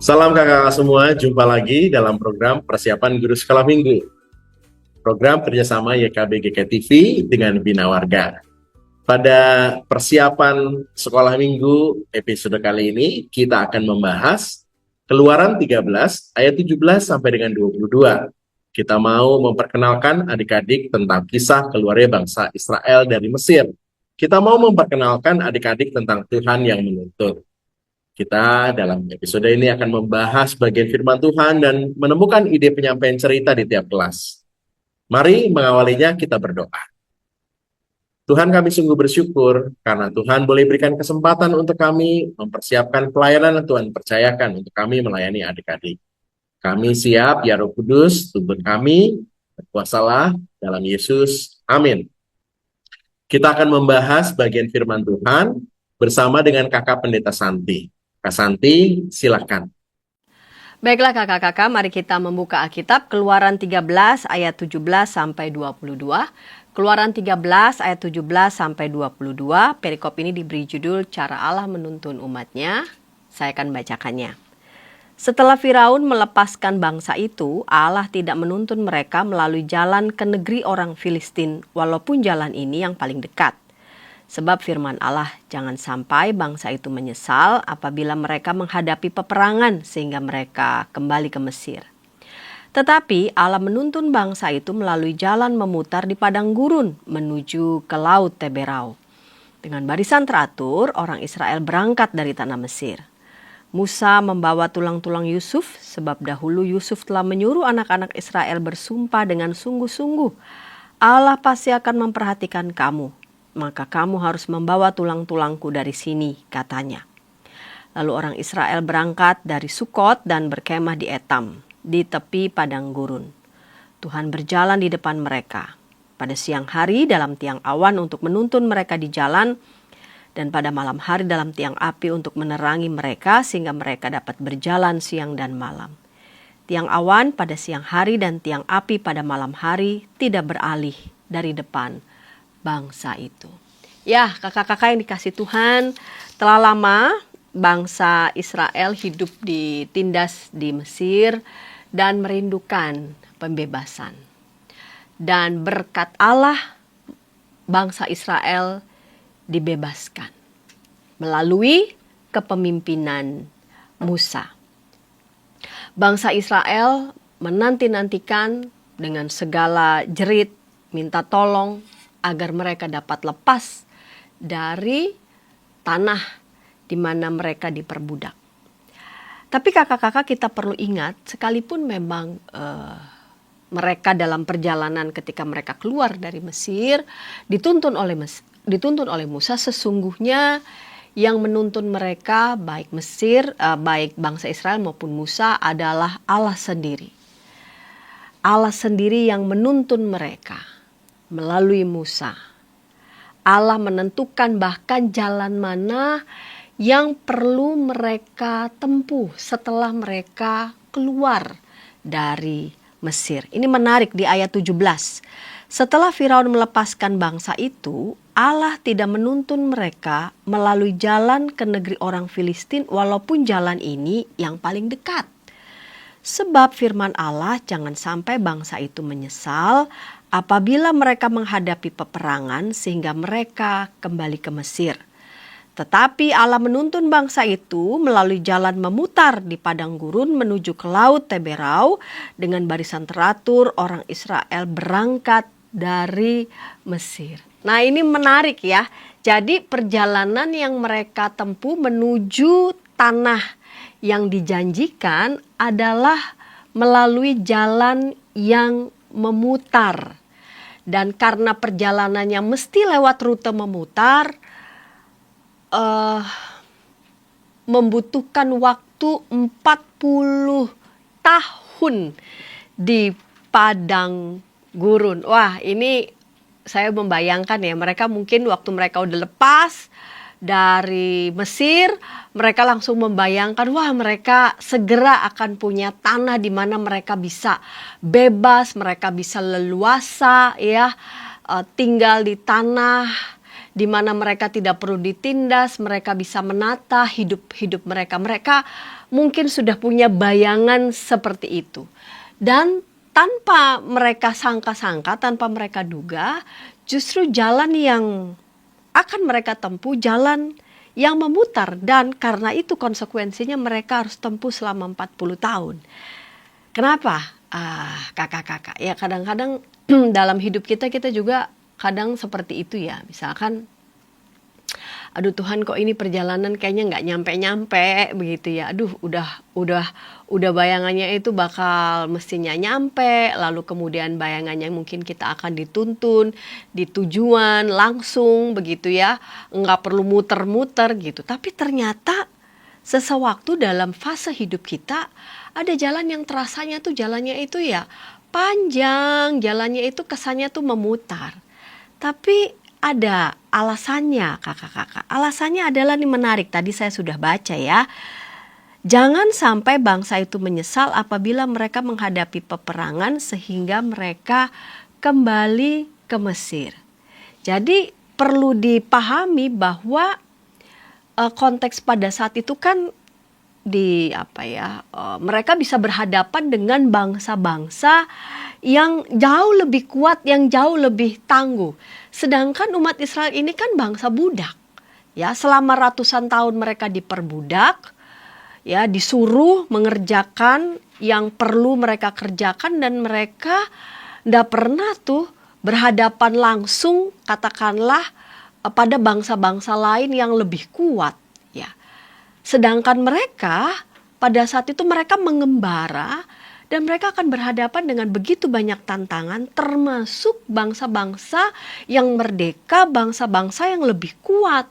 Salam kakak semua, jumpa lagi dalam program Persiapan Guru Sekolah Minggu. Program kerjasama YKB GKTV dengan Bina Warga. Pada persiapan sekolah minggu episode kali ini, kita akan membahas Keluaran 13 ayat 17 sampai dengan 22. Kita mau memperkenalkan adik-adik tentang kisah keluarnya bangsa Israel dari Mesir. Kita mau memperkenalkan adik-adik tentang Tuhan yang menuntun. Kita dalam episode ini akan membahas bagian firman Tuhan dan menemukan ide penyampaian cerita di tiap kelas. Mari mengawalinya kita berdoa. Tuhan, kami sungguh bersyukur karena Tuhan boleh berikan kesempatan untuk kami mempersiapkan pelayanan yang Tuhan percayakan untuk kami melayani adik-adik. Kami siap, ya Roh Kudus, tuntun kami, berkuasalah dalam Yesus. Amin. Kita akan membahas bagian firman Tuhan bersama dengan kakak pendeta Santi. Kak Santi, silakan. Baiklah kakak-kakak, mari kita membuka Alkitab Keluaran 13 ayat 17 sampai 22. Keluaran 13 ayat 17 sampai 22. Perikop ini diberi judul Cara Allah Menuntun Umatnya. Saya akan bacakannya. Setelah Firaun melepaskan bangsa itu, Allah tidak menuntun mereka melalui jalan ke negeri orang Filistin, walaupun jalan ini yang paling dekat. Sebab firman Allah, jangan sampai bangsa itu menyesal apabila mereka menghadapi peperangan sehingga mereka kembali ke Mesir. Tetapi Allah menuntun bangsa itu melalui jalan memutar di padang gurun menuju ke laut Teberau. Dengan barisan teratur, orang Israel berangkat dari tanah Mesir. Musa membawa tulang-tulang Yusuf, sebab dahulu Yusuf telah menyuruh anak-anak Israel bersumpah dengan sungguh-sungguh, Allah pasti akan memperhatikan kamu. Maka kamu harus membawa tulang-tulangku dari sini, katanya. Lalu orang Israel berangkat dari Sukot dan berkemah di Etam, di tepi padang gurun. Tuhan berjalan di depan mereka. Pada siang hari dalam tiang awan untuk menuntun mereka di jalan, dan pada malam hari dalam tiang api untuk menerangi mereka sehingga mereka dapat berjalan siang dan malam. Tiang awan pada siang hari dan tiang api pada malam hari tidak beralih dari depan bangsa itu. Ya, kakak-kakak yang dikasih Tuhan, telah lama bangsa Israel hidup ditindas di Mesir dan merindukan pembebasan. Dan berkat Allah, bangsa Israel dibebaskan melalui kepemimpinan Musa. Bangsa Israel menanti-nantikan dengan segala jerit, minta tolong, agar mereka dapat lepas dari tanah di mana mereka diperbudak. Tapi kakak-kakak kita perlu ingat, sekalipun memang mereka dalam perjalanan ketika mereka keluar dari Mesir, dituntun oleh Musa, sesungguhnya yang menuntun mereka baik Mesir, baik bangsa Israel maupun Musa adalah Allah sendiri. Allah sendiri yang menuntun mereka melalui Musa. Allah menentukan bahkan jalan mana yang perlu mereka tempuh setelah mereka keluar dari Mesir. Ini menarik di ayat 17. Setelah Firaun melepaskan bangsa itu, Allah tidak menuntun mereka melalui jalan ke negeri orang Filistin walaupun jalan ini yang paling dekat. Sebab firman Allah, jangan sampai bangsa itu menyesal apabila mereka menghadapi peperangan sehingga mereka kembali ke Mesir. Tetapi Allah menuntun bangsa itu melalui jalan memutar di padang gurun menuju ke laut Teberau. Dengan barisan teratur orang Israel berangkat dari Mesir. Nah, ini menarik ya. Jadi perjalanan yang mereka tempuh menuju tanah yang dijanjikan adalah melalui jalan yang memutar. Dan karena perjalanannya mesti lewat rute memutar, membutuhkan waktu 40 tahun di padang gurun. Wah, ini saya membayangkan ya, mereka mungkin waktu mereka udah lepas dari Mesir, mereka langsung membayangkan, wah mereka segera akan punya tanah di mana mereka bisa bebas, mereka bisa leluasa ya, tinggal di tanah di mana mereka tidak perlu ditindas, mereka bisa menata hidup mereka. Mereka mungkin sudah punya bayangan seperti itu. Dan tanpa mereka sangka-sangka, tanpa mereka duga, justru jalan yang akan mereka tempuh, jalan yang memutar. Dan karena itu konsekuensinya mereka harus tempuh selama 40 tahun. Kenapa? Kakak-kakak, ya kadang-kadang dalam hidup kita juga kadang seperti itu ya. Misalkan, aduh Tuhan, kok ini perjalanan kayaknya nggak nyampe-nyampe begitu ya. Aduh, udah bayangannya itu bakal mestinya nyampe, lalu kemudian bayangannya mungkin kita akan dituntun di tujuan langsung begitu ya, nggak perlu muter-muter gitu. Tapi ternyata sesewaktu dalam fase hidup kita ada jalan yang terasanya tuh jalannya itu ya panjang, jalannya itu kesannya tuh memutar. Tapi ada alasannya, kakak-kakak. Alasannya adalah nih menarik, tadi saya sudah baca ya. Jangan sampai bangsa itu menyesal apabila mereka menghadapi peperangan sehingga mereka kembali ke Mesir. Jadi perlu dipahami bahwa konteks pada saat itu kan mereka bisa berhadapan dengan bangsa-bangsa yang jauh lebih kuat, yang jauh lebih tangguh. Sedangkan umat Israel ini kan bangsa budak. Ya, selama ratusan tahun mereka diperbudak, ya, disuruh mengerjakan yang perlu mereka kerjakan, dan mereka tidak pernah tuh berhadapan langsung katakanlah pada bangsa-bangsa lain yang lebih kuat, ya. Sedangkan mereka pada saat itu mereka mengembara dan mereka akan berhadapan dengan begitu banyak tantangan, termasuk bangsa-bangsa yang merdeka, bangsa-bangsa yang lebih kuat.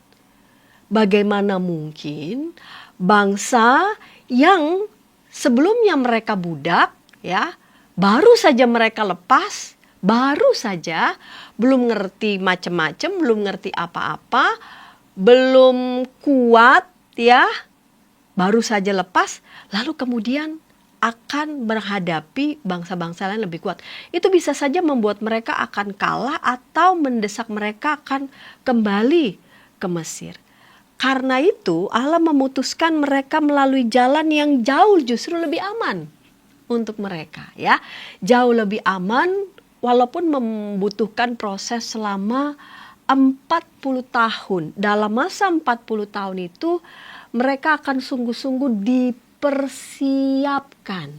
Bagaimana mungkin bangsa yang sebelumnya mereka budak, ya, baru saja mereka lepas, baru saja belum ngerti macam-macam, belum ngerti apa-apa, belum kuat, ya, baru saja lepas, lalu kemudian akan menghadapi bangsa-bangsa lain lebih kuat. Itu bisa saja membuat mereka akan kalah atau mendesak mereka akan kembali ke Mesir. Karena itu Allah memutuskan mereka melalui jalan yang jauh justru lebih aman untuk mereka, ya. Jauh lebih aman walaupun membutuhkan proses selama 40 tahun. Dalam masa 40 tahun itu mereka akan sungguh-sungguh dipersiapkan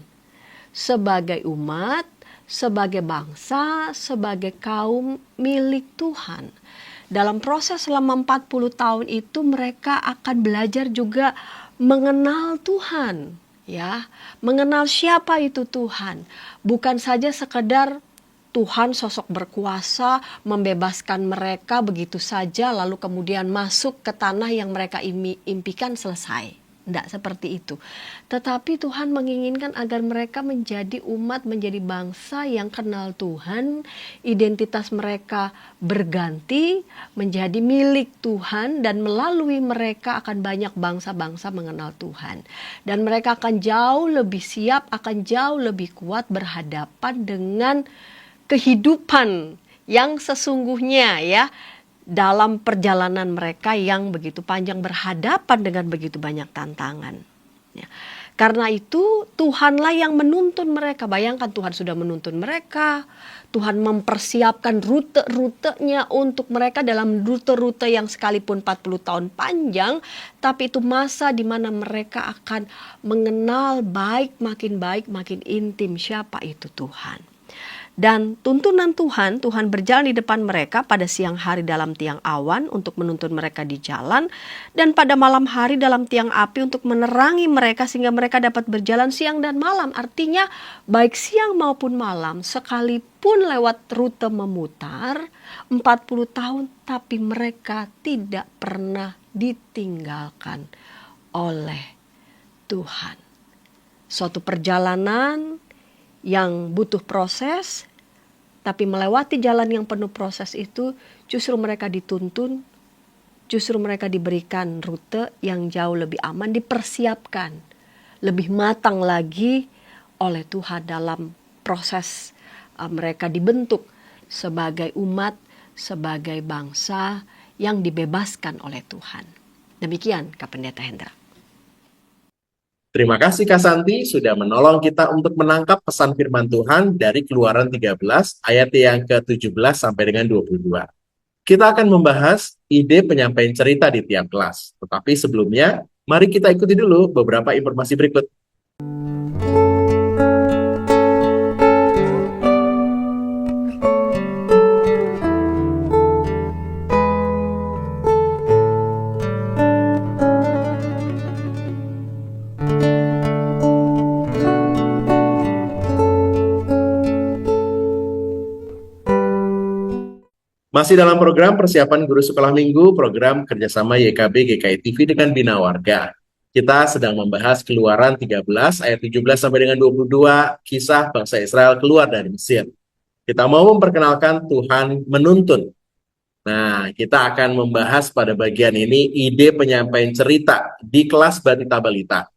sebagai umat, sebagai bangsa, sebagai kaum milik Tuhan. Dalam proses selama 40 tahun itu mereka akan belajar juga mengenal Tuhan, ya. Mengenal siapa itu Tuhan. Bukan saja sekedar Tuhan sosok berkuasa membebaskan mereka begitu saja lalu kemudian masuk ke tanah yang mereka impikan selesai. Tidak seperti itu. Tetapi Tuhan menginginkan agar mereka menjadi umat, menjadi bangsa yang kenal Tuhan. Identitas mereka berganti menjadi milik Tuhan, dan melalui mereka akan banyak bangsa-bangsa mengenal Tuhan. Dan mereka akan jauh lebih siap, akan jauh lebih kuat berhadapan dengan kehidupan yang sesungguhnya, ya, dalam perjalanan mereka yang begitu panjang berhadapan dengan begitu banyak tantangan, ya. Karena itu Tuhanlah yang menuntun mereka. Bayangkan, Tuhan sudah menuntun mereka, Tuhan mempersiapkan rute-rutenya untuk mereka dalam rute-rute yang sekalipun 40 tahun panjang, tapi itu masa di mana mereka akan mengenal baik, makin intim siapa itu Tuhan. Dan tuntunan Tuhan berjalan di depan mereka pada siang hari dalam tiang awan untuk menuntun mereka di jalan, dan pada malam hari dalam tiang api untuk menerangi mereka sehingga mereka dapat berjalan siang dan malam. Artinya baik siang maupun malam, sekalipun lewat rute memutar 40 tahun, tapi mereka tidak pernah ditinggalkan oleh Tuhan. Suatu perjalanan yang butuh proses, tapi melewati jalan yang penuh proses itu justru mereka dituntun, justru mereka diberikan rute yang jauh lebih aman, dipersiapkan lebih matang lagi oleh Tuhan dalam proses mereka dibentuk sebagai umat, sebagai bangsa yang dibebaskan oleh Tuhan. Demikian Kak Pendeta Hendra. Terima kasih Kak Santi sudah menolong kita untuk menangkap pesan firman Tuhan dari Keluaran 13 ayat yang ke-17 sampai dengan 22. Kita akan membahas ide penyampaian cerita di tiap kelas. Tetapi sebelumnya, mari kita ikuti dulu beberapa informasi berikut. Masih dalam program persiapan guru sekolah minggu, program kerjasama YKB GKI TV dengan Bina Warga. Kita sedang membahas Keluaran 13 ayat 17 sampai dengan 22, kisah bangsa Israel keluar dari Mesir. Kita mau memperkenalkan Tuhan menuntun. Nah, kita akan membahas pada bagian ini ide penyampaian cerita di kelas Batita Balita.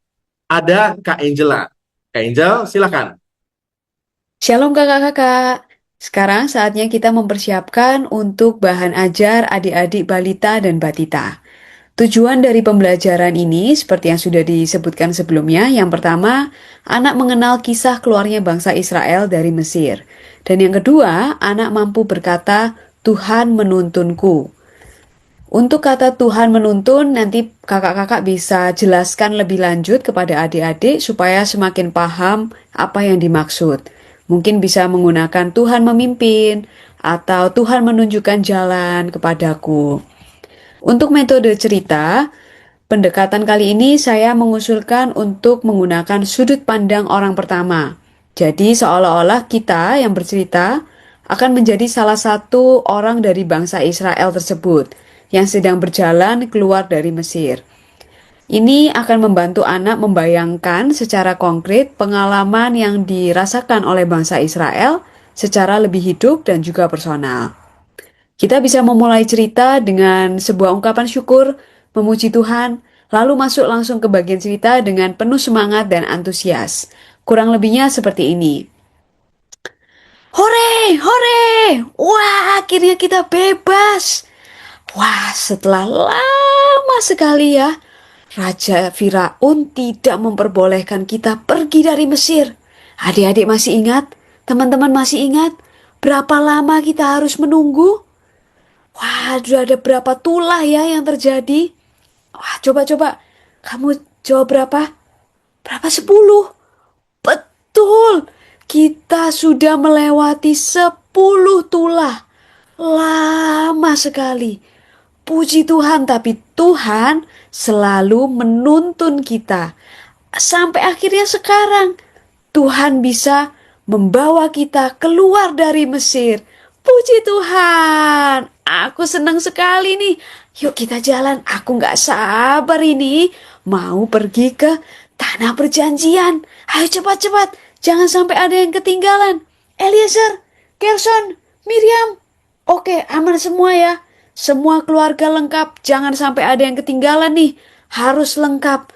Ada Kak Angela. Kak Angel, silakan. Shalom kakak-kakak. Sekarang saatnya kita mempersiapkan untuk bahan ajar adik-adik balita dan batita. Tujuan dari pembelajaran ini seperti yang sudah disebutkan sebelumnya. Yang pertama, anak mengenal kisah keluarnya bangsa Israel dari Mesir. Dan yang kedua, anak mampu berkata, Tuhan menuntunku. Untuk kata Tuhan menuntun, nanti kakak-kakak bisa jelaskan lebih lanjut kepada adik-adik supaya semakin paham apa yang dimaksud. Mungkin bisa menggunakan Tuhan memimpin atau Tuhan menunjukkan jalan kepadaku. Untuk metode cerita, pendekatan kali ini saya mengusulkan untuk menggunakan sudut pandang orang pertama. Jadi seolah-olah kita yang bercerita akan menjadi salah satu orang dari bangsa Israel tersebut yang sedang berjalan keluar dari Mesir. Ini akan membantu anak membayangkan secara konkret pengalaman yang dirasakan oleh bangsa Israel secara lebih hidup dan juga personal. Kita bisa memulai cerita dengan sebuah ungkapan syukur, memuji Tuhan, lalu masuk langsung ke bagian cerita dengan penuh semangat dan antusias. Kurang lebihnya seperti ini. Hore, hore! Wah, akhirnya kita bebas! Wah, setelah lama sekali ya, Raja Firaun tidak memperbolehkan kita pergi dari Mesir. Adik-adik masih ingat? Teman-teman masih ingat? Berapa lama kita harus menunggu? Wah, sudah ada berapa tulah ya yang terjadi? Wah, coba-coba. Kamu jawab berapa? Berapa 10? Betul. Kita sudah melewati 10 tulah. Lama sekali. Puji Tuhan, tapi Tuhan selalu menuntun kita. Sampai akhirnya sekarang, Tuhan bisa membawa kita keluar dari Mesir. Puji Tuhan, aku senang sekali nih. Yuk kita jalan, aku gak sabar ini. Mau pergi ke tanah perjanjian. Ayo cepat-cepat, jangan sampai ada yang ketinggalan. Eliezer, Gerson, Miriam. Oke, aman semua ya. Semua keluarga lengkap, jangan sampai ada yang ketinggalan nih. Harus lengkap.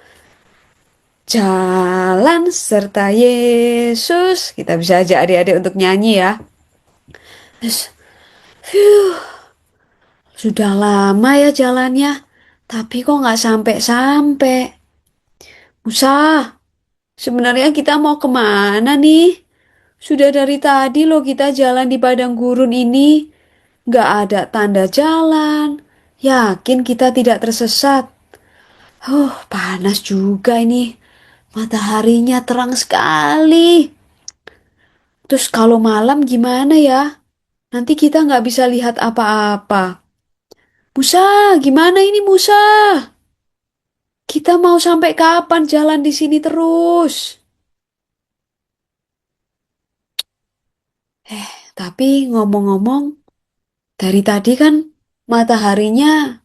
Jalan serta Yesus. Kita bisa ajak adik-adik untuk nyanyi ya. Terus, sudah lama ya jalannya. Tapi kok nggak sampai-sampai. Musa, sebenarnya kita mau kemana nih? Sudah dari tadi loh kita jalan di padang gurun ini. Nggak ada tanda jalan. Yakin kita tidak tersesat. Panas juga ini. Mataharinya terang sekali. Terus kalau malam gimana ya? Nanti kita nggak bisa lihat apa-apa. Musa, gimana ini Musa? Kita mau sampai kapan jalan di sini terus? Tapi ngomong-ngomong, dari tadi kan mataharinya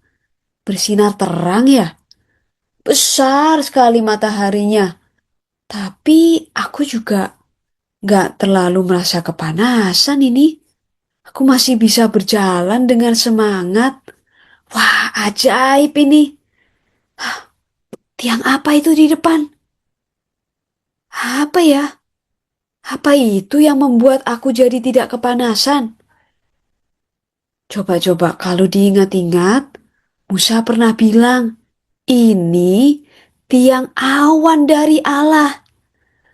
bersinar terang ya. Besar sekali mataharinya. Tapi aku juga gak terlalu merasa kepanasan ini. Aku masih bisa berjalan dengan semangat. Wah, ajaib ini. Tiang apa itu di depan? Apa ya? Apa itu yang membuat aku jadi tidak kepanasan? Coba-coba kalau diingat-ingat, Musa pernah bilang, ini tiang awan dari Allah.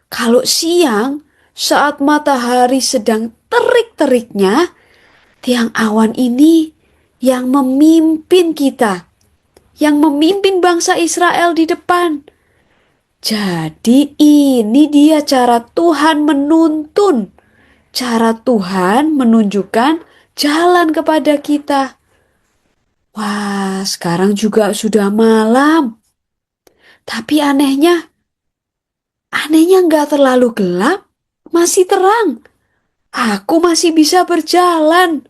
Kalau siang, saat matahari sedang terik-teriknya, tiang awan ini yang memimpin kita, yang memimpin bangsa Israel di depan. Jadi ini dia cara Tuhan menuntun, cara Tuhan menunjukkan jalan kepada kita. Wah, sekarang juga sudah malam. Tapi anehnya nggak terlalu gelap, masih terang. Aku masih bisa berjalan.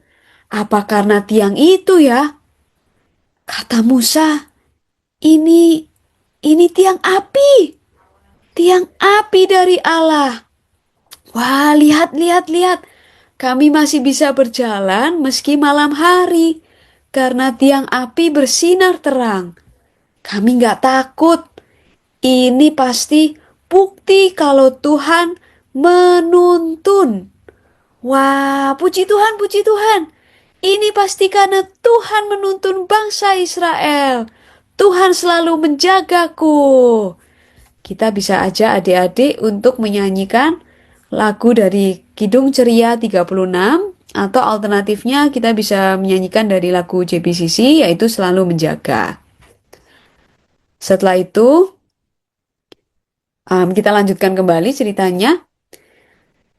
Apa karena tiang itu ya? Kata Musa, ini, ini tiang api. Tiang api dari Allah. Wah, lihat, lihat, lihat. Kami masih bisa berjalan meski malam hari. Karena tiang api bersinar terang. Kami nggak takut. Ini pasti bukti kalau Tuhan menuntun. Wah, puji Tuhan, puji Tuhan. Ini pasti karena Tuhan menuntun bangsa Israel. Tuhan selalu menjagaku. Kita bisa ajak adik-adik untuk menyanyikan lagu dari Kidung Ceria 36 atau alternatifnya kita bisa menyanyikan dari lagu JPCC yaitu Selalu Menjaga. Setelah itu kita lanjutkan kembali ceritanya.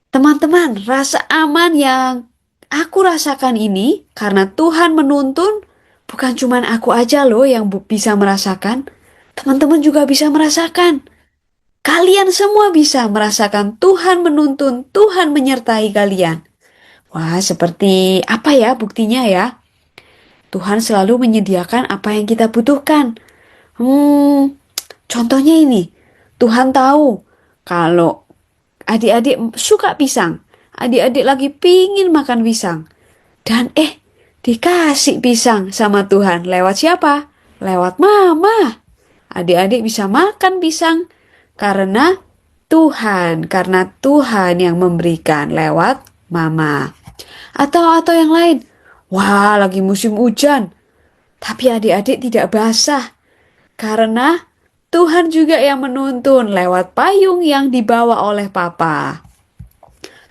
Teman-teman, rasa aman yang aku rasakan ini karena Tuhan menuntun, bukan cuma aku aja loh yang bisa merasakan. Teman-teman juga bisa merasakan. Kalian semua bisa merasakan Tuhan menuntun, Tuhan menyertai kalian. Wah, seperti apa ya buktinya ya? Tuhan selalu menyediakan apa yang kita butuhkan. Contohnya ini, Tuhan tahu kalau adik-adik suka pisang, adik-adik lagi pingin makan pisang. Dan dikasih pisang sama Tuhan. Lewat siapa? Lewat mama. Adik-adik bisa makan pisang karena karena Tuhan yang memberikan lewat mama. Atau yang lain. Wah, lagi musim hujan. Tapi adik-adik tidak basah. Karena Tuhan juga yang menuntun lewat payung yang dibawa oleh Papa.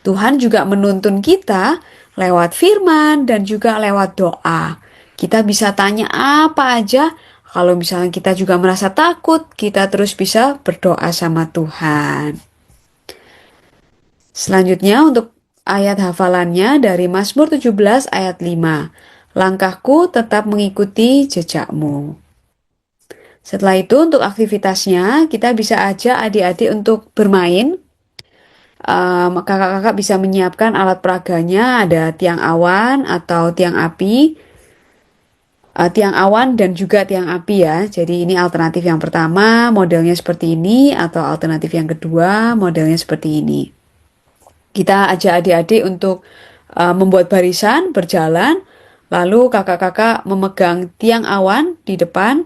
Tuhan juga menuntun kita lewat firman dan juga lewat doa. Kita bisa tanya apa aja. Kalau misalnya kita juga merasa takut, kita terus bisa berdoa sama Tuhan. Selanjutnya untuk ayat hafalannya dari Mazmur 17 ayat 5. Langkahku tetap mengikuti jejakmu. Setelah itu untuk aktivitasnya kita bisa ajak adik-adik untuk bermain. Kakak-kakak bisa menyiapkan alat peraganya, ada tiang awan atau tiang api. Tiang awan dan juga tiang api ya. Jadi ini alternatif yang pertama, modelnya seperti ini, atau alternatif yang kedua, modelnya seperti ini. Kita ajak adik-adik untuk membuat barisan, berjalan, lalu kakak-kakak memegang tiang awan di depan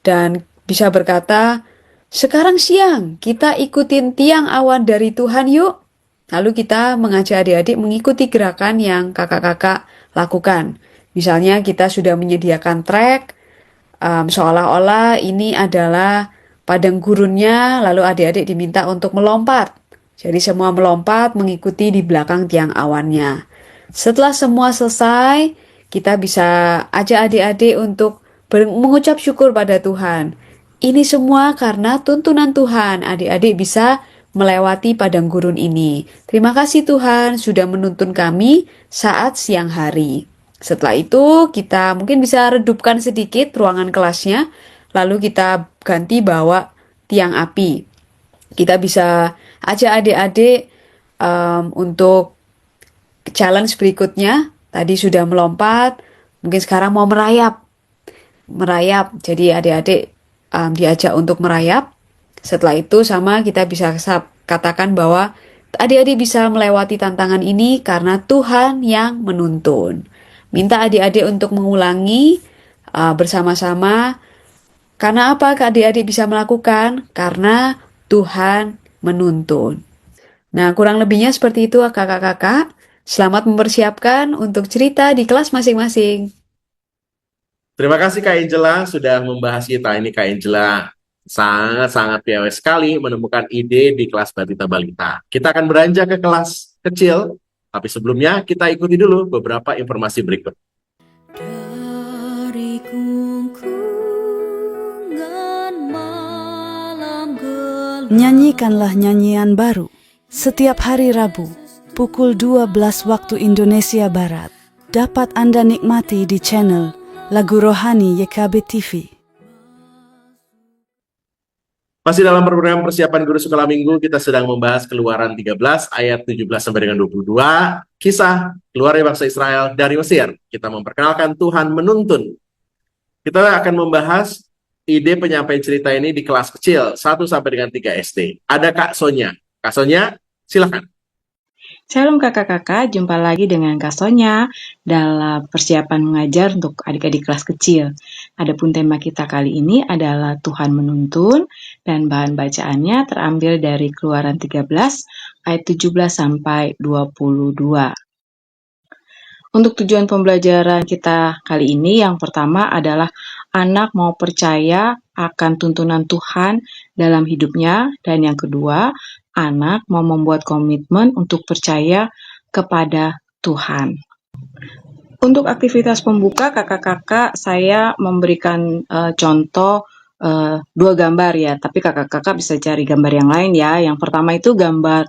dan bisa berkata, sekarang siang, kita ikutin tiang awan dari Tuhan yuk. Lalu kita mengajak adik-adik mengikuti gerakan yang kakak-kakak lakukan. Misalnya kita sudah menyediakan trek, seolah-olah ini adalah padang gurunnya, lalu adik-adik diminta untuk melompat. Jadi semua melompat mengikuti di belakang tiang awannya. Setelah semua selesai, kita bisa ajak adik-adik untuk mengucap syukur pada Tuhan. Ini semua karena tuntunan Tuhan, adik-adik bisa melewati padang gurun ini. Terima kasih Tuhan sudah menuntun kami saat siang hari. Setelah itu kita mungkin bisa redupkan sedikit ruangan kelasnya, lalu kita ganti bawa tiang api. Kita bisa ajak adik-adik untuk challenge berikutnya. Tadi sudah melompat, mungkin sekarang mau merayap. Jadi adik-adik diajak untuk merayap. Setelah itu sama kita bisa katakan bahwa adik-adik bisa melewati tantangan ini karena Tuhan yang menuntun. Minta adik-adik untuk mengulangi bersama-sama. Karena apa adik-adik bisa melakukan? Karena Tuhan menuntun. Nah, kurang lebihnya seperti itu kakak-kakak. Selamat mempersiapkan untuk cerita di kelas masing-masing. Terima kasih Kak Angela sudah membahas kita ini Kak Angela. Sangat-sangat piawai sekali menemukan ide di kelas Batita Balita. Kita akan beranjak ke kelas kecil, tapi sebelumnya kita ikuti dulu beberapa informasi berikut. Dari gungkungan malam gelap. Nyanyikanlah nyanyian baru setiap hari Rabu pukul 12 waktu Indonesia Barat. Dapat Anda nikmati di channel Lagu Rohani YKB TV. Masih dalam program persiapan guru sekolah minggu, kita sedang membahas Keluaran 13 ayat 17 sampai dengan 22, kisah keluarnya bangsa Israel dari Mesir. Kita memperkenalkan Tuhan menuntun. Kita akan membahas ide penyampaian cerita ini di kelas kecil 1 sampai dengan 3 SD. Ada Kak Sonya. Kak Sonya, silakan. Shalom kakak-kakak, jumpa lagi dengan Kak Sonya dalam persiapan mengajar untuk adik-adik kelas kecil. Adapun tema kita kali ini adalah Tuhan menuntun dan bahan bacaannya terambil dari Keluaran 13 ayat 17 sampai 22. Untuk tujuan pembelajaran kita kali ini yang pertama adalah anak mau percaya akan tuntunan Tuhan dalam hidupnya, dan yang kedua, anak mau membuat komitmen untuk percaya kepada Tuhan. Untuk aktivitas pembuka, kakak-kakak saya memberikan contoh 2 gambar ya, tapi kakak-kakak bisa cari gambar yang lain ya. Yang pertama itu gambar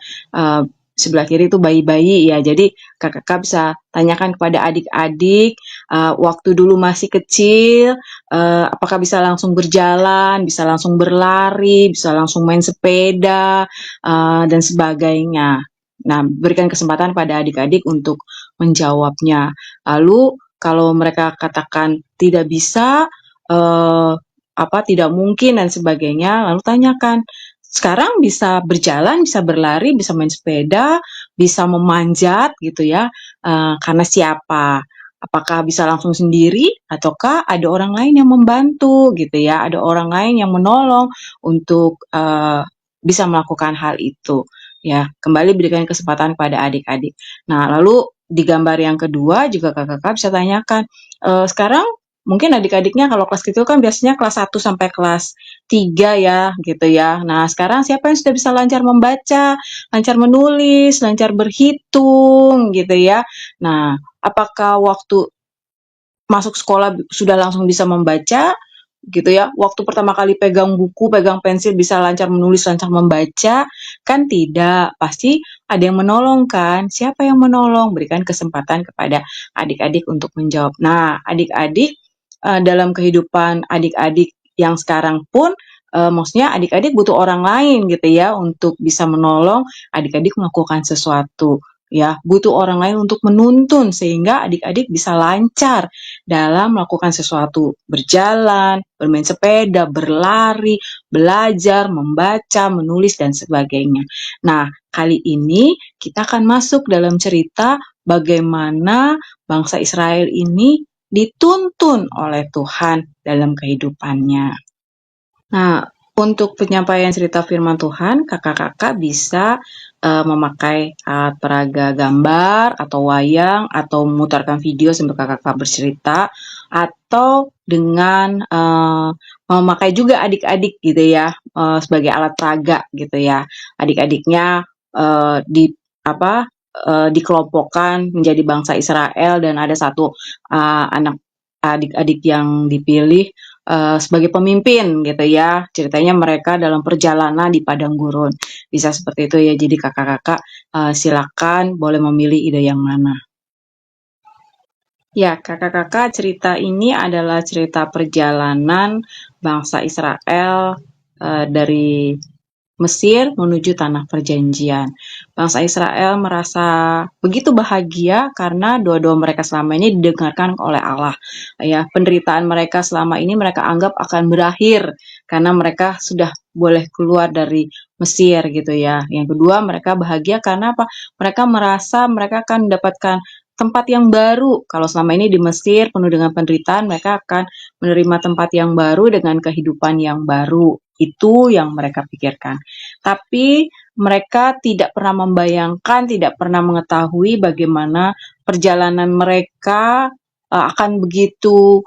sebelah kiri itu bayi-bayi ya, jadi kakak-kakak bisa tanyakan kepada adik-adik waktu dulu masih kecil, apakah bisa langsung berjalan, bisa langsung berlari, bisa langsung main sepeda, dan sebagainya. Nah, berikan kesempatan pada adik-adik untuk menjawabnya. Lalu kalau mereka katakan tidak bisa, tidak mungkin dan sebagainya, lalu tanyakan, sekarang bisa berjalan, bisa berlari, bisa main sepeda, bisa memanjat gitu ya, karena siapa? Apakah bisa langsung sendiri ataukah ada orang lain yang membantu gitu ya, ada orang lain yang menolong untuk bisa melakukan hal itu ya. Kembali berikan kesempatan pada adik-adik. Nah, lalu di gambar yang kedua juga kakak-kakak bisa tanyakan, sekarang mungkin adik-adiknya kalau kelas kecil kan biasanya kelas 1 sampai kelas 3 ya, gitu ya. Nah, sekarang siapa yang sudah bisa lancar membaca, lancar menulis, lancar berhitung, gitu ya. Nah, apakah waktu masuk sekolah sudah langsung bisa membaca, gitu ya? Waktu pertama kali pegang buku, pegang pensil bisa lancar menulis, lancar membaca? Kan tidak, pasti ada yang menolong kan? Siapa yang menolong? Berikan kesempatan kepada adik-adik untuk menjawab. Nah, adik-adik dalam kehidupan adik-adik yang sekarang pun, maksudnya adik-adik butuh orang lain gitu ya untuk bisa menolong adik-adik melakukan sesuatu ya, butuh orang lain untuk menuntun sehingga adik-adik bisa lancar dalam melakukan sesuatu, berjalan, bermain sepeda, berlari, belajar, membaca, menulis dan sebagainya. Nah, kali ini kita akan masuk dalam cerita bagaimana bangsa Israel ini dituntun oleh Tuhan dalam kehidupannya. Nah, untuk penyampaian cerita firman Tuhan, kakak-kakak bisa memakai alat peraga gambar atau wayang atau memutarkan video sambil kakak-kakak bercerita, atau dengan memakai juga adik-adik gitu ya, sebagai alat peraga gitu ya. Adik-adiknya dikelompokkan menjadi bangsa Israel dan ada satu anak adik-adik yang dipilih sebagai pemimpin gitu ya. Ceritanya mereka dalam perjalanan di padang gurun. Bisa seperti itu ya. Jadi kakak-kakak silakan boleh memilih ide yang mana. Ya, kakak-kakak, cerita ini adalah cerita perjalanan bangsa Israel dari Mesir menuju tanah perjanjian. Bangsa Israel merasa begitu bahagia karena doa-doa mereka selama ini didengarkan oleh Allah. Ya, penderitaan mereka selama ini mereka anggap akan berakhir karena mereka sudah boleh keluar dari Mesir gitu ya. Yang kedua, mereka bahagia karena apa? Mereka merasa mereka akan mendapatkan tempat yang baru. Kalau selama ini di Mesir penuh dengan penderitaan, mereka akan menerima tempat yang baru dengan kehidupan yang baru. Itu yang mereka pikirkan. Tapi mereka tidak pernah membayangkan, tidak pernah mengetahui bagaimana perjalanan mereka akan begitu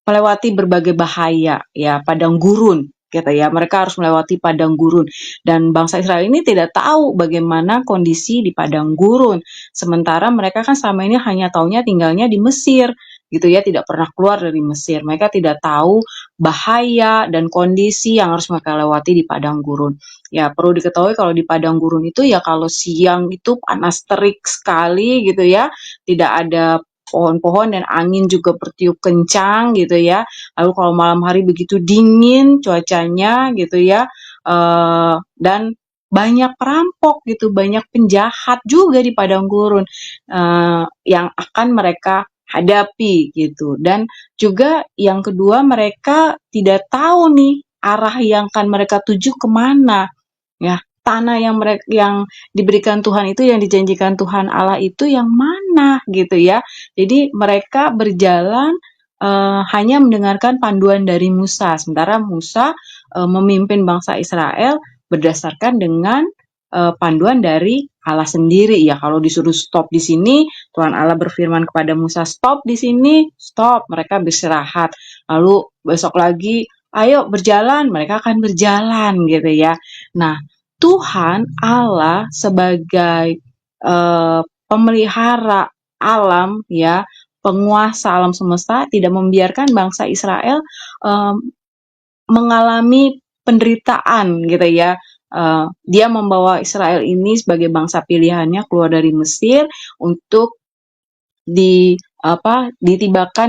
melewati berbagai bahaya, ya, padang gurun gitu ya. Mereka harus melewati padang gurun dan bangsa Israel ini tidak tahu bagaimana kondisi di padang gurun. Sementara mereka kan selama ini hanya taunya tinggalnya di Mesir gitu ya, tidak pernah keluar dari Mesir. Mereka tidak tahu bahaya dan kondisi yang harus mereka lewati di padang gurun. Ya, perlu diketahui kalau di padang gurun itu ya kalau siang itu panas terik sekali gitu ya, tidak ada pohon-pohon dan angin juga bertiup kencang gitu ya. Lalu kalau malam hari begitu dingin cuacanya gitu ya, dan banyak perampok gitu, banyak penjahat juga di padang gurun yang akan mereka hadapi gitu. Dan juga yang kedua mereka tidak tahu nih arah yang akan mereka tuju kemana ya. Tanah yang diberikan Tuhan itu, yang dijanjikan Tuhan Allah itu yang mana gitu ya. Jadi mereka berjalan hanya mendengarkan panduan dari Musa, sementara Musa memimpin bangsa Israel berdasarkan dengan panduan dari Allah sendiri ya. Kalau disuruh stop di sini, Tuhan Allah berfirman kepada Musa, stop di sini, stop, mereka beristirahat. Lalu besok lagi, ayo berjalan, mereka akan berjalan gitu ya. Nah, Tuhan Allah sebagai pemelihara alam ya, penguasa alam semesta tidak membiarkan bangsa Israel mengalami penderitaan gitu ya. Dia membawa Israel ini sebagai bangsa pilihannya keluar dari Mesir untuk ditibakan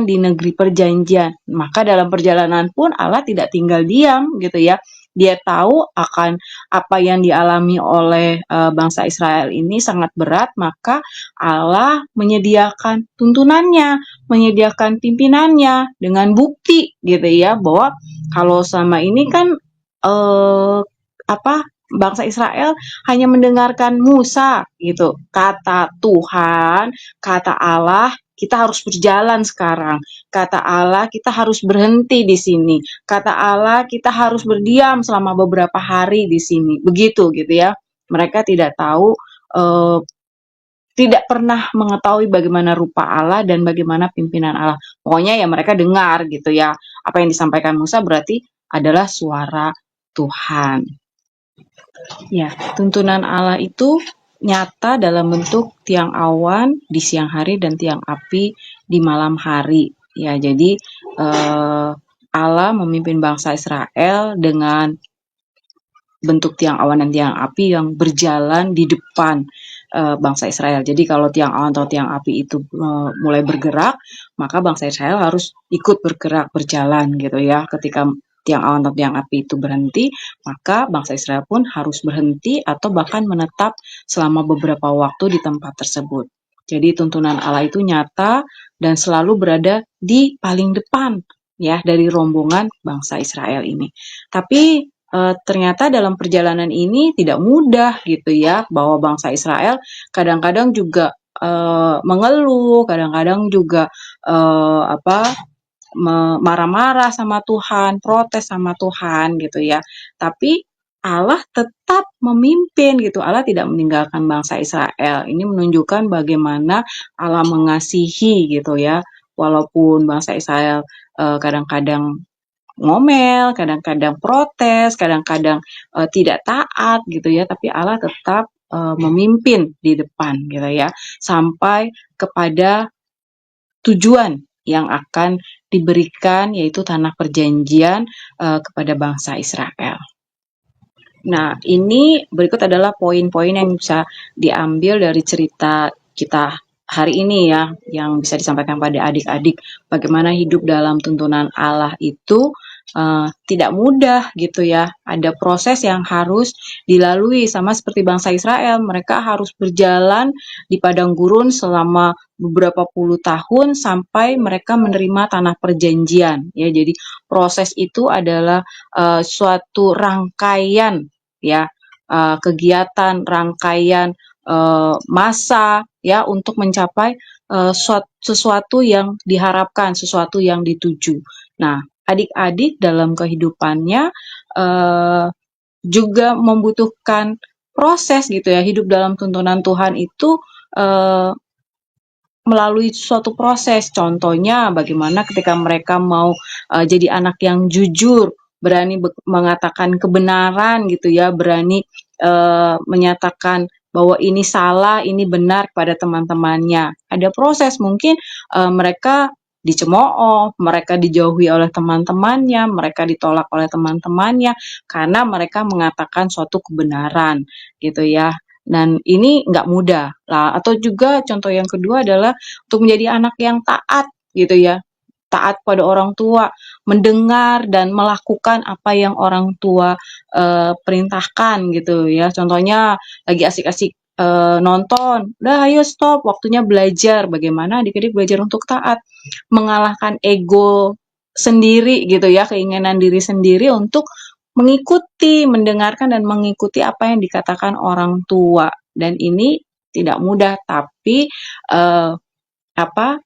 di negeri perjanjian. Maka dalam perjalanan pun Allah tidak tinggal diam gitu ya. Dia tahu akan apa yang dialami oleh bangsa Israel ini sangat berat, maka Allah menyediakan tuntunannya, menyediakan pimpinannya dengan bukti gitu ya, bahwa kalau selama ini kan bangsa Israel hanya mendengarkan Musa gitu, kata Tuhan, kata Allah, kita harus berjalan sekarang. Kata Allah, kita harus berhenti di sini. Kata Allah, kita harus berdiam selama beberapa hari di sini. Begitu gitu ya. Mereka tidak tahu, tidak pernah mengetahui bagaimana rupa Allah dan bagaimana pimpinan Allah. Pokoknya ya mereka dengar gitu ya. Apa yang disampaikan Musa berarti adalah suara Tuhan. Ya, tuntunan Allah itu nyata dalam bentuk tiang awan di siang hari dan tiang api di malam hari. Ya, jadi Allah memimpin bangsa Israel dengan bentuk tiang awan dan tiang api yang berjalan di depan bangsa Israel. Jadi kalau tiang awan atau tiang api itu mulai bergerak, maka bangsa Israel harus ikut bergerak, berjalan gitu ya. Ketika tiang awan atau tiang api itu berhenti, maka bangsa Israel pun harus berhenti atau bahkan menetap selama beberapa waktu di tempat tersebut. Jadi tuntunan Allah itu nyata dan selalu berada di paling depan ya dari rombongan bangsa Israel ini. Tapi ternyata dalam perjalanan ini tidak mudah gitu ya, bahwa bangsa Israel kadang-kadang juga mengeluh, kadang-kadang juga marah-marah sama Tuhan, protes sama Tuhan gitu ya. Tapi Allah tetap memimpin gitu. Allah tidak meninggalkan bangsa Israel. Ini menunjukkan bagaimana Allah mengasihi gitu ya. Walaupun bangsa Israel kadang-kadang ngomel, kadang-kadang protes, kadang-kadang tidak taat gitu ya, tapi Allah tetap memimpin di depan gitu ya, sampai kepada tujuan yang akan diberikan, yaitu tanah perjanjian kepada bangsa Israel. Nah, ini berikut adalah poin-poin yang bisa diambil dari cerita kita hari ini ya, yang bisa disampaikan pada adik-adik, bagaimana hidup dalam tuntunan Allah itu tidak mudah gitu ya. Ada proses yang harus dilalui, sama seperti bangsa Israel. Mereka harus berjalan di padang gurun selama beberapa puluh tahun sampai mereka menerima tanah perjanjian ya. Jadi proses itu adalah suatu rangkaian ya, kegiatan, rangkaian masa ya, untuk mencapai sesuatu yang diharapkan, sesuatu yang dituju. Nah, adik-adik dalam kehidupannya juga membutuhkan proses gitu ya. Hidup dalam tuntunan Tuhan itu melalui suatu proses. Contohnya bagaimana ketika mereka mau jadi anak yang jujur, berani mengatakan kebenaran gitu ya, berani menyatakan bahwa ini salah, ini benar kepada teman-temannya. Ada proses, mungkin mereka dicemooh, mereka dijauhi oleh teman-temannya, mereka ditolak oleh teman-temannya karena mereka mengatakan suatu kebenaran gitu ya. Dan ini nggak mudah lah. Atau juga contoh yang kedua adalah untuk menjadi anak yang taat gitu ya. Taat pada orang tua, mendengar dan melakukan apa yang orang tua perintahkan gitu ya. Contohnya lagi asik-asik nonton, udah ayo stop, waktunya belajar. Bagaimana adik-adik belajar untuk taat, mengalahkan ego sendiri gitu ya, keinginan diri sendiri untuk mengikuti, mendengarkan dan mengikuti apa yang dikatakan orang tua. Dan ini tidak mudah, tapi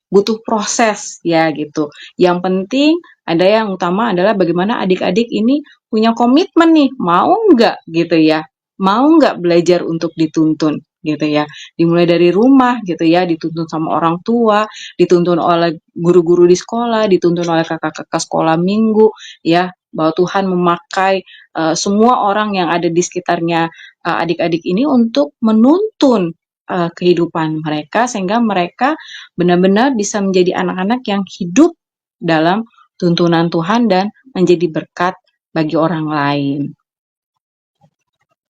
butuh proses ya gitu. Yang penting ada yang utama adalah bagaimana adik-adik ini punya komitmen nih, mau nggak gitu ya, mau nggak belajar untuk dituntun gitu ya. Dimulai dari rumah gitu ya, dituntun sama orang tua, dituntun oleh guru-guru di sekolah, dituntun oleh kakak-kakak sekolah minggu ya, bahwa Tuhan memakai semua orang yang ada di sekitarnya adik-adik ini untuk menuntun kehidupan mereka sehingga mereka benar-benar bisa menjadi anak-anak yang hidup dalam tuntunan Tuhan dan menjadi berkat bagi orang lain.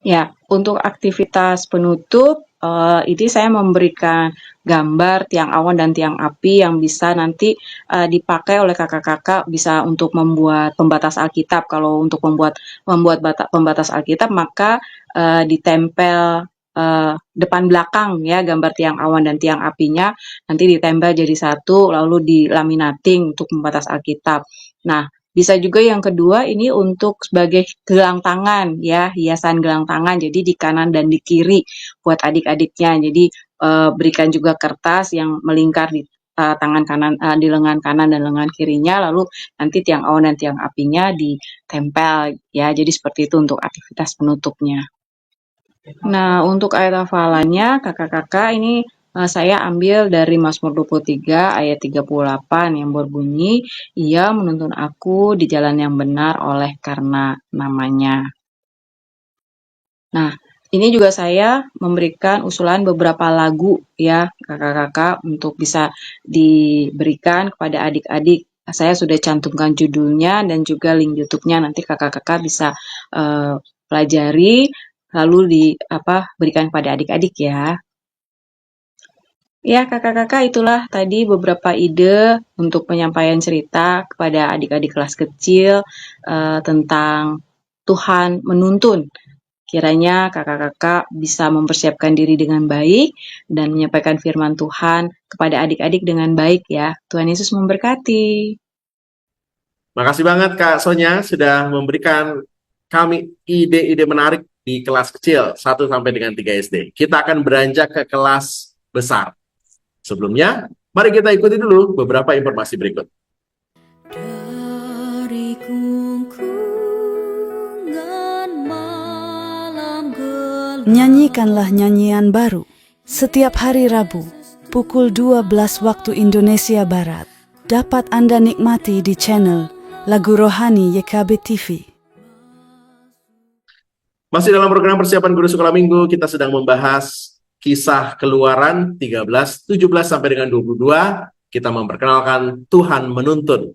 Ya, untuk aktivitas penutup, ini saya memberikan gambar tiang awan dan tiang api yang bisa nanti dipakai oleh kakak-kakak, bisa untuk membuat pembatas Alkitab. Kalau untuk membuat pembatas Alkitab, maka ditempel depan belakang ya, gambar tiang awan dan tiang apinya nanti ditempel jadi satu, lalu dilaminating untuk pembatas Alkitab. Nah, bisa juga yang kedua ini untuk sebagai gelang tangan ya, hiasan gelang tangan. Jadi di kanan dan di kiri buat adik-adiknya. Jadi berikan juga kertas yang melingkar di tangan kanan, di lengan kanan dan lengan kirinya. Lalu nanti tiang awan dan tiang apinya ditempel ya. Jadi seperti itu untuk aktivitas penutupnya. Nah, untuk ayat hafalannya kakak-kakak ini saya ambil dari Mazmur 23 ayat 38 yang berbunyi, Ia menuntun aku di jalan yang benar oleh karena namanya. Nah, ini juga saya memberikan usulan beberapa lagu ya kakak-kakak untuk bisa diberikan kepada adik-adik. Saya sudah cantumkan judulnya dan juga link YouTube-nya, nanti kakak-kakak bisa pelajari lalu berikan kepada adik-adik ya. Ya, kakak-kakak, itulah tadi beberapa ide untuk penyampaian cerita kepada adik-adik kelas kecil tentang Tuhan menuntun. Kiranya kakak-kakak bisa mempersiapkan diri dengan baik dan menyampaikan firman Tuhan kepada adik-adik dengan baik ya. Tuhan Yesus memberkati. Makasih banget Kak Sonya sudah memberikan kami ide-ide menarik di kelas kecil 1 sampai dengan 3 SD. Kita akan beranjak ke kelas besar. Sebelumnya, mari kita ikuti dulu beberapa informasi berikut. Dari gungkungan malam gelap. Nyanyikanlah nyanyian baru setiap hari Rabu pukul 12 waktu Indonesia Barat. Dapat Anda nikmati di channel Lagu Rohani YKB TV. Masih dalam program persiapan guru sekolah minggu, kita sedang membahas kisah Keluaran 13, 17 sampai dengan 22. Kita memperkenalkan Tuhan menuntun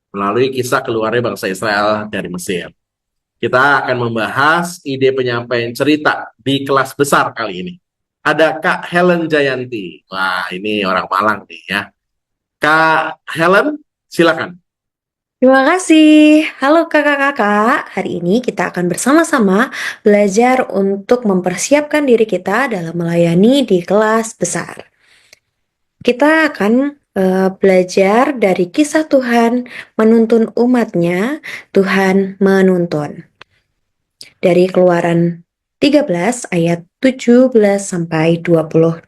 melalui kisah keluarnya bangsa Israel dari Mesir. Kita akan membahas ide penyampaian cerita di kelas besar kali ini. Ada Kak Helen Jayanti. Wah, ini orang Malang nih ya. Kak Helen, silakan. Terima kasih. Halo kakak-kakak, hari ini kita akan bersama-sama belajar untuk mempersiapkan diri kita dalam melayani di kelas besar. Kita akan belajar dari kisah Tuhan menuntun umatnya, Tuhan menuntun. Dari Keluaran 13 ayat 17 sampai 22.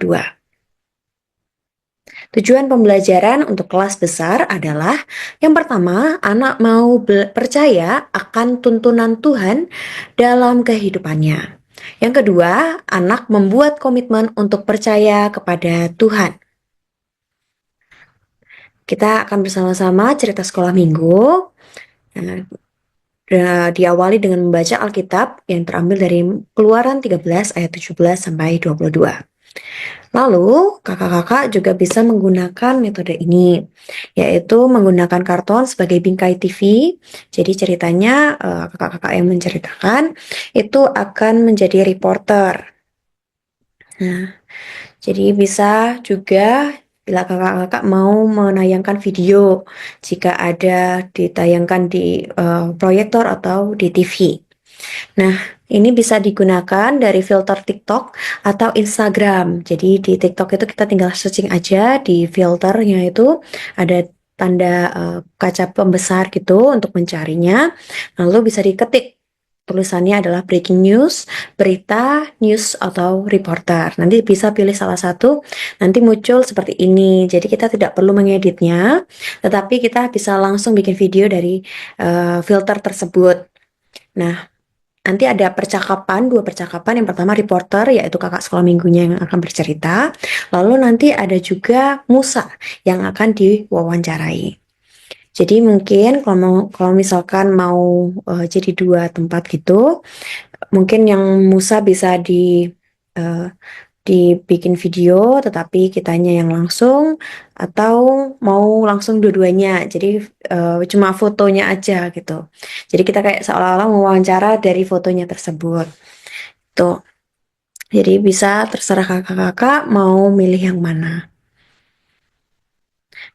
Tujuan pembelajaran untuk kelas besar adalah yang pertama, anak mau percaya akan tuntunan Tuhan dalam kehidupannya. Yang kedua, anak membuat komitmen untuk percaya kepada Tuhan. Kita akan bersama-sama cerita sekolah minggu. Nah, diawali dengan membaca Alkitab yang terambil dari Keluaran 13 ayat 17 sampai 22. Lalu, kakak-kakak juga bisa menggunakan metode ini, yaitu menggunakan karton sebagai bingkai TV. Jadi ceritanya kakak-kakak yang menceritakan itu akan menjadi reporter. Nah, jadi bisa juga bila kakak-kakak mau menayangkan video, jika ada ditayangkan di proyektor atau di TV. Nah, ini bisa digunakan dari filter TikTok atau Instagram. Jadi di TikTok itu kita tinggal searching aja di filternya itu ada tanda kaca pembesar gitu untuk mencarinya. Lalu bisa diketik. Tulisannya adalah breaking news, berita, news, atau reporter. Nanti bisa pilih salah satu, nanti muncul seperti ini. Jadi kita tidak perlu mengeditnya, tetapi kita bisa langsung bikin video dari filter tersebut. Nah, nanti ada percakapan, 2 percakapan. Yang pertama reporter, yaitu kakak sekolah minggunya yang akan bercerita. Lalu nanti ada juga Musa yang akan diwawancarai. Jadi mungkin kalau misalkan mau jadi 2 tempat gitu, mungkin yang Musa bisa dibikin video, tetapi kitanya yang langsung, atau mau langsung dua-duanya. Jadi cuma fotonya aja gitu. Jadi kita kayak seolah-olah mewawancara dari fotonya tersebut. Tuh. Jadi bisa terserah kakak-kakak mau milih yang mana.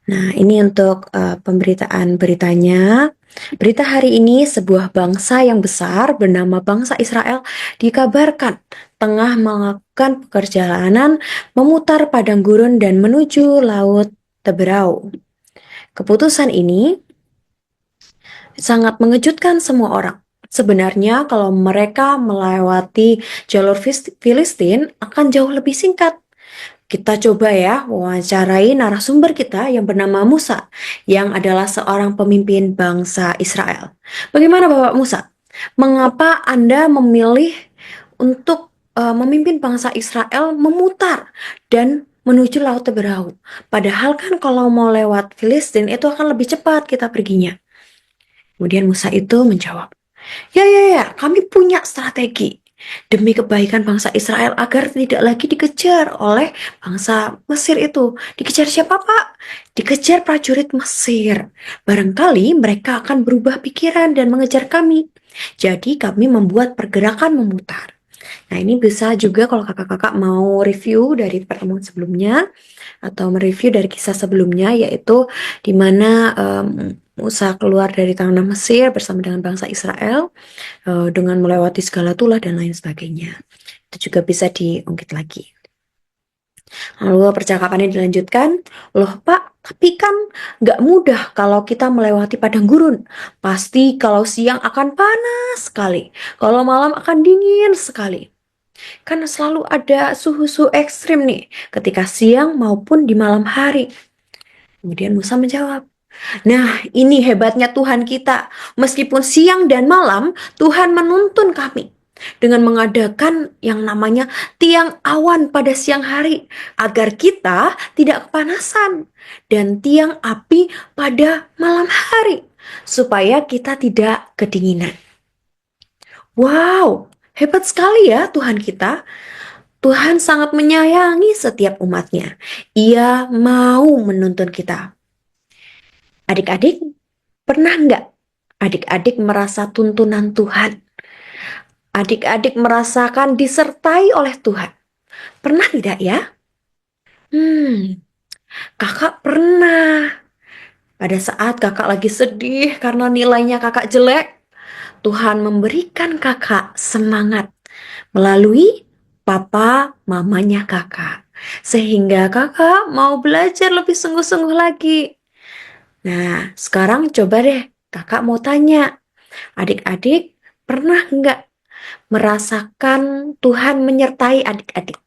Nah, ini untuk pemberitaan beritanya. Berita hari ini, sebuah bangsa yang besar bernama bangsa Israel dikabarkan tengah melakukan perjalanan memutar padang gurun dan menuju Laut Teberau. Keputusan ini sangat mengejutkan semua orang. Sebenarnya kalau mereka melewati jalur Filistin akan jauh lebih singkat. Kita coba ya wawancarai narasumber kita yang bernama Musa, yang adalah seorang pemimpin bangsa Israel. Bagaimana Bapak Musa? Mengapa Anda memilih untuk memimpin bangsa Israel memutar dan menuju Laut Teberau? Padahal kan kalau mau lewat Filistin itu akan lebih cepat kita perginya. Kemudian Musa itu menjawab, ya, kami punya strategi demi kebaikan bangsa Israel agar tidak lagi dikejar oleh bangsa Mesir itu. Dikejar siapa, Pak? Dikejar prajurit Mesir. Barangkali mereka akan berubah pikiran dan mengejar kami. Jadi kami membuat pergerakan memutar. Nah, ini bisa juga kalau kakak-kakak mau review dari pertemuan sebelumnya atau mereview dari kisah sebelumnya, yaitu di mana Musa keluar dari tanah Mesir bersama dengan bangsa Israel dengan melewati segala tulah dan lain sebagainya. Itu juga bisa diungkit lagi. Lalu percakapannya dilanjutkan, loh Pak, tapi kan nggak mudah kalau kita melewati padang gurun. Pasti kalau siang akan panas sekali, kalau malam akan dingin sekali. Kan selalu ada suhu-suhu ekstrim nih, ketika siang maupun di malam hari. Kemudian Musa menjawab, nah ini hebatnya Tuhan kita. Meskipun siang dan malam, Tuhan menuntun kami dengan mengadakan yang namanya tiang awan pada siang hari, agar kita tidak kepanasan, dan tiang api pada malam hari, supaya kita tidak kedinginan. Wow, hebat sekali ya Tuhan kita. Tuhan sangat menyayangi setiap umatnya. Ia mau menuntun kita. Adik-adik, pernah nggak adik-adik merasa tuntunan Tuhan? Adik-adik merasakan disertai oleh Tuhan. Pernah tidak ya? Kakak pernah. Pada saat kakak lagi sedih karena nilainya kakak jelek, Tuhan memberikan kakak semangat melalui papa mamanya kakak. Sehingga kakak mau belajar lebih sungguh-sungguh lagi. Nah, sekarang coba deh kakak mau tanya. Adik-adik pernah nggak merasakan Tuhan menyertai adik-adik?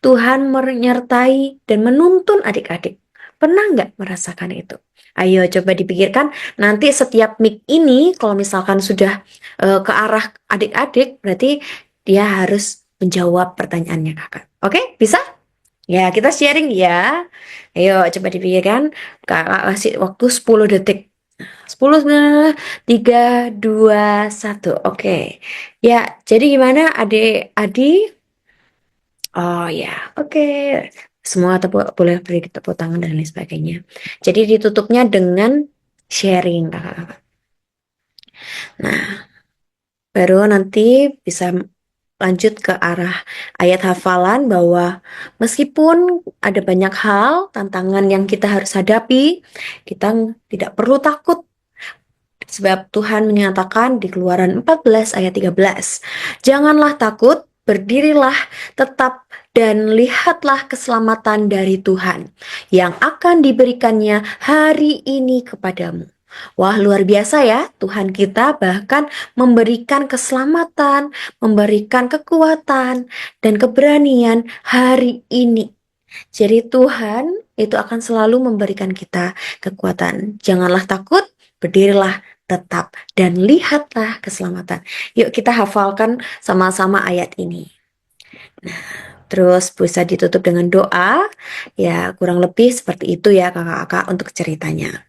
Tuhan menyertai dan menuntun adik-adik. Pernah nggak merasakan itu? Ayo coba dipikirkan, nanti setiap mic ini kalau misalkan sudah ke arah adik-adik, berarti dia harus menjawab pertanyaannya kakak. Oke, bisa? Ya, kita sharing ya. Ayo, coba dipikirkan. Kakak kasih waktu 10 detik. 10, 9, 3, 2, 1. Oke. Ya, jadi gimana adik Adi? Oh ya, oke. Semua boleh beri tepuk tangan dan lain sebagainya. Jadi ditutupnya dengan sharing, kakak-kakak. Nah, baru nanti bisa lanjut ke arah ayat hafalan bahwa meskipun ada banyak hal, tantangan yang kita harus hadapi, kita tidak perlu takut. Sebab Tuhan menyatakan di Keluaran 14 ayat 13, "Janganlah takut, berdirilah tetap dan lihatlah keselamatan dari Tuhan yang akan diberikannya hari ini kepadamu." Wah, luar biasa ya, Tuhan kita bahkan memberikan keselamatan, memberikan kekuatan dan keberanian hari ini. Jadi Tuhan itu akan selalu memberikan kita kekuatan. Janganlah takut, berdirilah tetap dan lihatlah keselamatan. Yuk kita hafalkan sama-sama ayat ini. Terus bisa ditutup dengan doa. Ya, kurang lebih seperti itu ya kakak-kakak untuk ceritanya.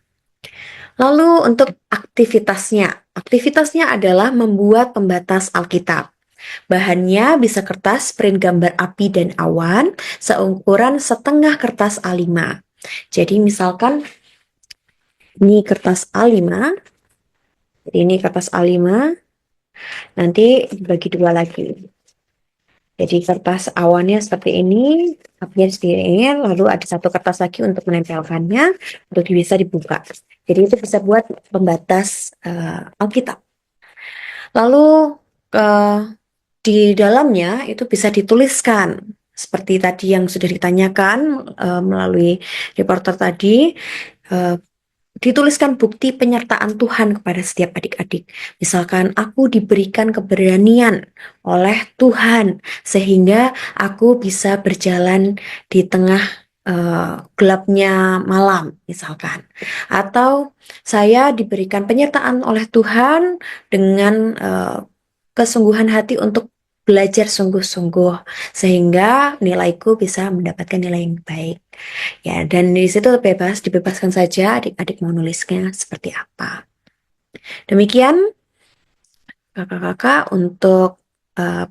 Lalu untuk aktivitasnya. Aktivitasnya adalah membuat pembatas Alkitab. Bahannya bisa kertas print gambar api dan awan seukuran setengah kertas A5. Jadi misalkan ini kertas A5, jadi ini kertas A5, nanti dibagi dua lagi. Jadi kertas awannya seperti ini, apinya seperti ini, lalu ada satu kertas lagi untuk menempelkannya, untuk bisa dibuka. Jadi itu bisa buat pembatas Alkitab. Lalu di dalamnya itu bisa dituliskan seperti tadi yang sudah ditanyakan melalui reporter tadi, dituliskan bukti penyertaan Tuhan kepada setiap adik-adik. Misalkan aku diberikan keberanian oleh Tuhan sehingga aku bisa berjalan di tengah gelapnya malam misalkan. Atau saya diberikan penyertaan oleh Tuhan dengan kesungguhan hati untuk belajar sungguh-sungguh sehingga nilaiku bisa mendapatkan nilai yang baik. Ya, dan di situ dibebaskan saja adik-adik mau nulisnya seperti apa. Demikian kakak-kakak untuk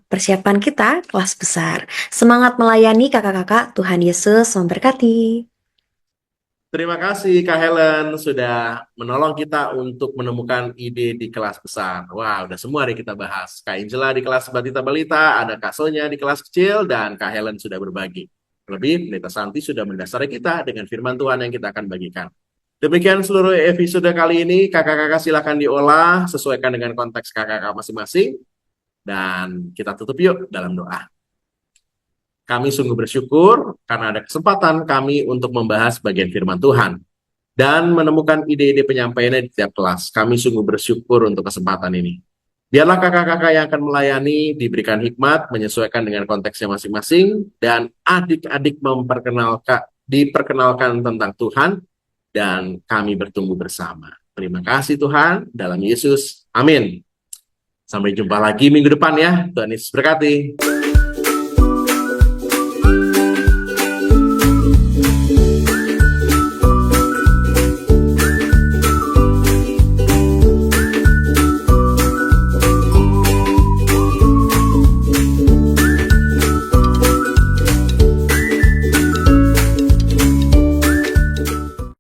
persiapan kita kelas besar. Semangat melayani kakak-kakak, Tuhan Yesus memberkati. Terima kasih Kak Helen sudah menolong kita untuk menemukan ide di kelas besar. Wah, udah semua hari kita bahas. Kak Angela di kelas Batita Balita, ada Kak Sonya di kelas kecil, dan Kak Helen sudah berbagi. Lebih, Pendeta Santi sudah mendasari kita dengan firman Tuhan yang kita akan bagikan. Demikian seluruh episode kali ini. Kakak-kakak silakan diolah, sesuaikan dengan konteks kakak-kakak masing-masing. Dan kita tutup yuk dalam doa. Kami sungguh bersyukur karena ada kesempatan kami untuk membahas bagian firman Tuhan dan menemukan ide-ide penyampaiannya di tiap kelas. Kami sungguh bersyukur untuk kesempatan ini. Biarlah kakak-kakak yang akan melayani diberikan hikmat, menyesuaikan dengan konteksnya masing-masing, dan adik-adik diperkenalkan tentang Tuhan, dan kami bertumbuh bersama. Terima kasih Tuhan, dalam Yesus. Amin. Sampai jumpa lagi minggu depan ya. Tuhan Yesus berkati.